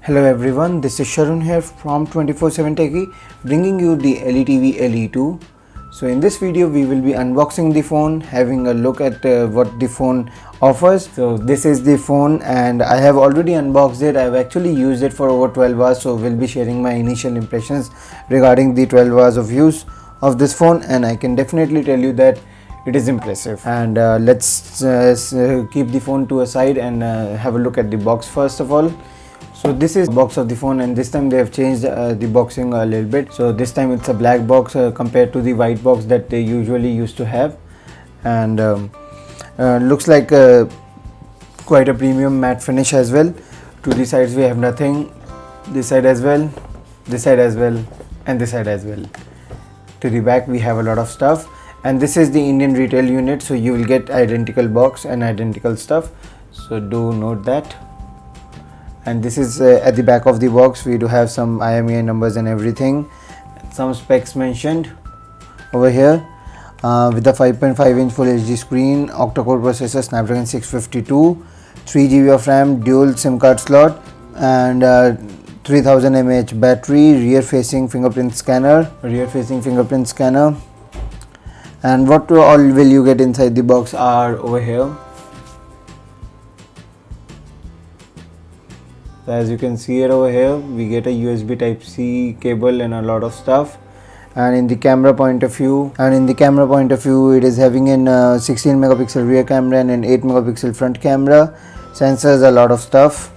Hello everyone, this is Sharun here from 24/7 Techie bringing you the LETV LE2. So in this video we will be unboxing the phone, having a look at what the phone offers. So this is the phone and I have already unboxed it. I have actually used it for over 12 hours, so we'll be sharing my initial impressions regarding the 12 hours of use of this phone, and I can definitely tell you that it is impressive. And let's keep the phone to a side and have a look at the box first of all. So this is the box of the phone, and this time they have changed the boxing a little bit. So this time it's a black box compared to the white box that they usually used to have, and looks like quite a premium matte finish as well. To the sides we have nothing, this side as well, this side as well, and this side as well. To the back we have a lot of stuff, and this is the Indian retail unit, so you will get identical box and identical stuff, so do note that. And this is at the back of the box. We do have some IMEI numbers and everything, some specs mentioned over here, with a 5.5-inch Full HD screen, octa-core processor, Snapdragon 652, 3 GB of RAM, dual SIM card slot, and 3000 mAh battery, rear facing fingerprint scanner, and what all will you get inside the box are over here. So as you can see it over here, we get a USB Type-C cable and a lot of stuff. And in the camera point of view, it is having an 16 megapixel rear camera and an 8 megapixel front camera, sensors, a lot of stuff.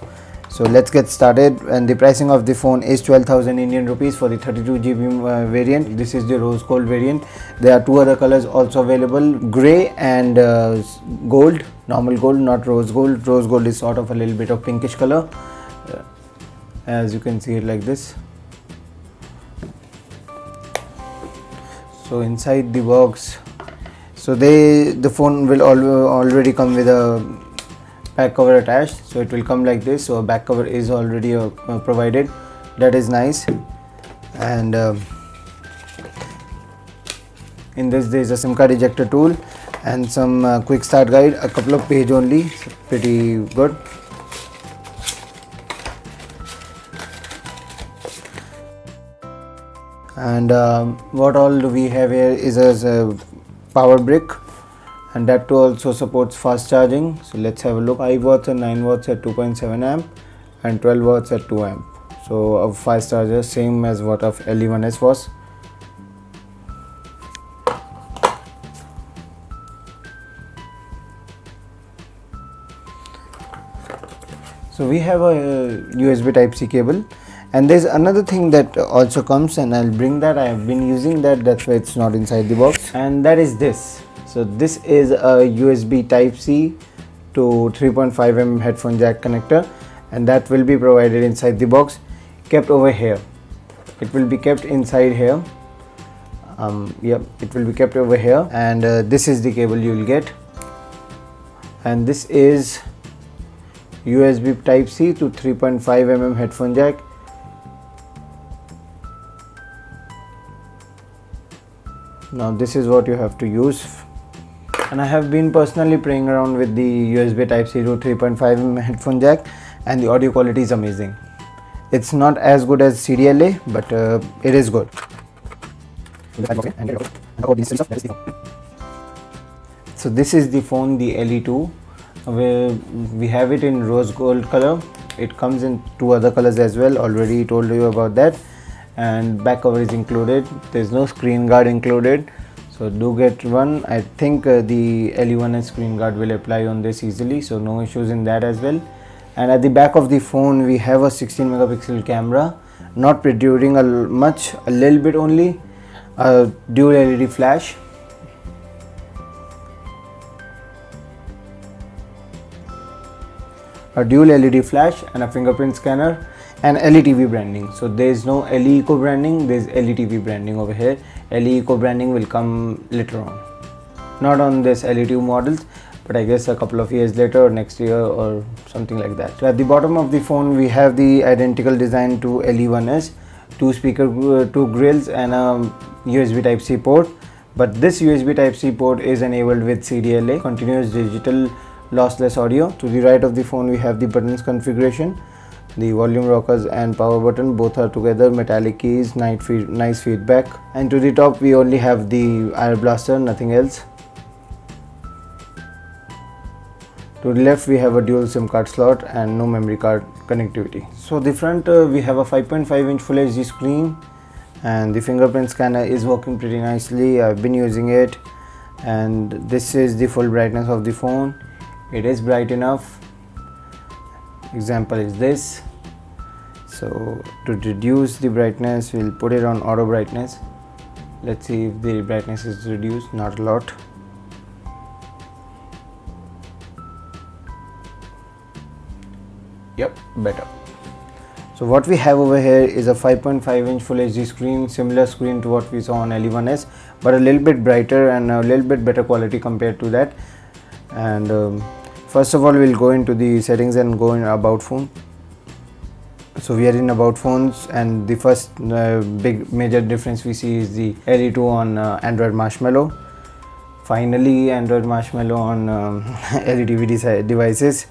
So let's get started. And the pricing of the phone is 12,000 Indian rupees for the 32 GB variant. This is the rose gold variant. There are two other colors also available, grey and gold, normal gold, not rose gold. Rose gold is sort of a little bit of pinkish color. As you can see it like this. So inside the box, so the phone will already come with a back cover attached, so it will come like this. So a back cover is already provided, that is nice. And in this there is a SIM card ejector tool and some quick start guide, a couple of pages only, so pretty good. And what all do we have here is a power brick, and that too also supports fast charging. So let's have a look. 5 watts and 9 watts at 2.7 amp and 12 watts at 2 amp. So a fast charger, same as what of LE1S was. So we have a USB Type-C cable. And there's another thing that also comes, and I'll bring that. I have been using that, that's why it's not inside the box, and that is this. So this is a USB Type-C to 3.5mm headphone jack connector, and that will be provided inside the box, kept over here. It will be kept inside here. Yep, it will be kept over here, and this is the cable you will get, and this is USB Type-C to 3.5mm headphone jack. Now this is what you have to use, and I have been personally playing around with the USB Type-C to 3.5mm headphone jack, and the audio quality is amazing. It's not as good as CDLA, but it is good. So this is the phone, the LE2. We have it in rose gold color. It comes in two other colors as well, already told you about that. And back cover is included. There's no screen guard included, so do get one. I think the LE1S screen guard will apply on this easily, so no issues in that as well. And at the back of the phone we have a 16 megapixel camera, not protruding much, a little bit only, a dual LED flash, and a fingerprint scanner, and LETV branding. So there is no LE Eco branding, there is LETV branding over here. LE Eco branding will come later on, not on this LE2 models, but I guess a couple of years later or next year or something like that. So at the bottom of the phone we have the identical design to LE1S, two grills and a USB Type-C port, but this USB Type-C port is enabled with CDLA, continuous digital lossless audio. To the right of the phone we have the buttons configuration. The volume rockers and power button both are together, metallic keys, nice feedback. And to the top we only have the air blaster, nothing else. To the left we have a dual SIM card slot and no memory card connectivity. So the front we have a 5.5 inch Full HD screen, and the fingerprint scanner is working pretty nicely. I've been using it, and this is the full brightness of the phone. It is bright enough. Example is this. So to reduce the brightness, we'll put it on auto brightness. Let's see if the brightness is reduced. Not a lot. Yep, better. So what we have over here is a 5.5 inch Full HD screen, similar screen to what we saw on LE1S, but a little bit brighter and a little bit better quality compared to that. And first of all, we'll go into the settings and go in about phone. So we are in about phones, and the first big major difference we see is the LE2 on Android Marshmallow. Finally, Android Marshmallow on LE TV devices.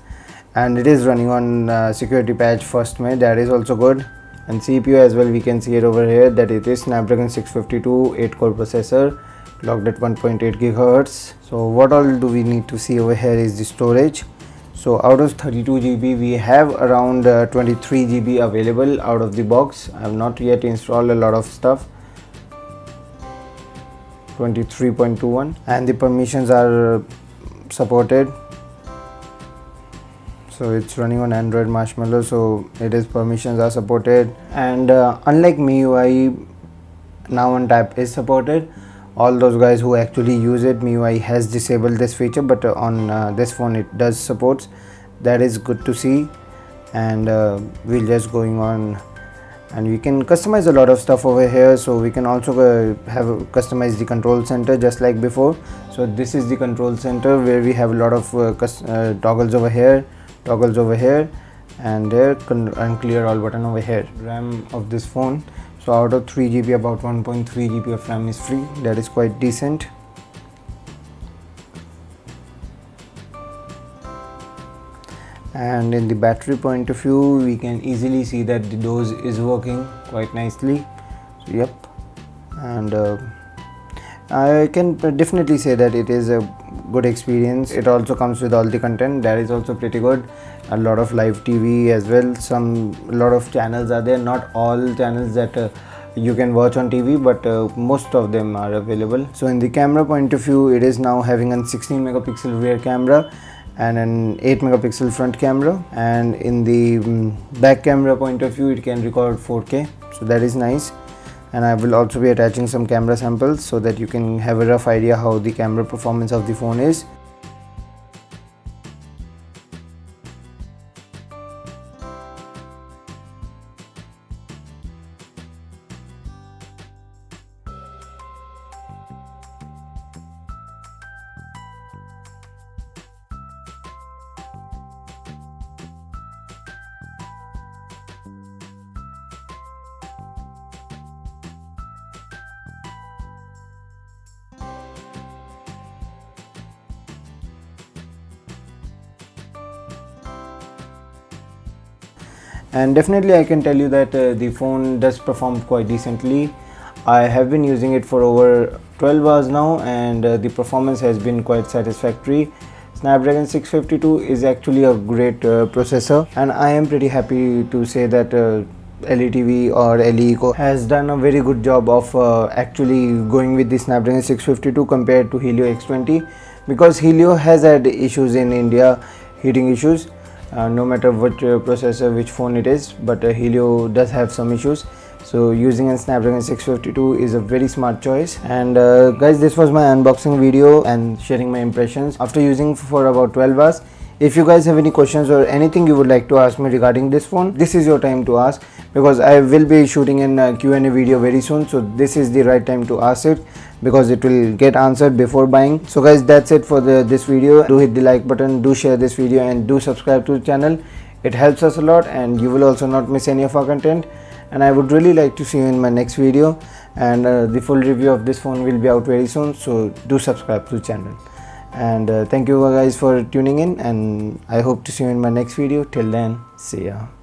And it is running on security patch 1st May. That is also good. And CPU as well, we can see it over here that it is Snapdragon 652 8-core processor, clocked at 1.8 GHz. So what all do we need to see over here is the storage. So out of 32 GB we have around 23 GB available out of the box. I have not yet installed a lot of stuff. 23.21, and the permissions are supported. So it's running on Android Marshmallow, so it is permissions are supported. And unlike MIUI, Now on Tap is supported. All those guys who actually use it, MIUI has disabled this feature, but on this phone it does support. That is good to see. And we'll just going on, and we can customize a lot of stuff over here. So we can also customize the control center just like before. So this is the control center where we have a lot of toggles over here, and there, and clear all button over here. RAM of this phone, so out of 3 GB about 1.3 GB of RAM is free. That is quite decent. And in the battery point of view, we can easily see that the dose is working quite nicely. So yep, and I can definitely say that it is a good experience. It also comes with all the content, that is also pretty good. A lot of live TV as well. A lot of channels are there, not all channels that you can watch on TV, but most of them are available. So in the camera point of view, it is now having a 16 megapixel rear camera and an 8 megapixel front camera, and in the back camera point of view it can record 4K, so that is nice. And I will also be attaching some camera samples so that you can have a rough idea how the camera performance of the phone is. And definitely I can tell you that the phone does perform quite decently. I have been using it for over 12 hours now, and the performance has been quite satisfactory. Snapdragon 652 is actually a great processor, and I am pretty happy to say that LETV or LEECO has done a very good job of actually going with the Snapdragon 652 compared to Helio X20, because Helio has had issues in India, heating issues. No matter what processor, which phone it is, but Helio does have some issues. So using a Snapdragon 652 is a very smart choice. And guys, this was my unboxing video and sharing my impressions after using for about 12 hours. If you guys have any questions or anything you would like to ask me regarding this phone, this is your time to ask, because I will be shooting a Q&A video very soon. So this is the right time to ask it, because it will get answered before buying. So guys, that's it for this video. Do hit the like button, do share this video, and do subscribe to the channel. It helps us a lot, and you will also not miss any of our content. And I would really like to see you in my next video, and the full review of this phone will be out very soon. So do subscribe to the channel. And thank you guys for tuning in, and I hope to see you in my next video. Till then, see ya.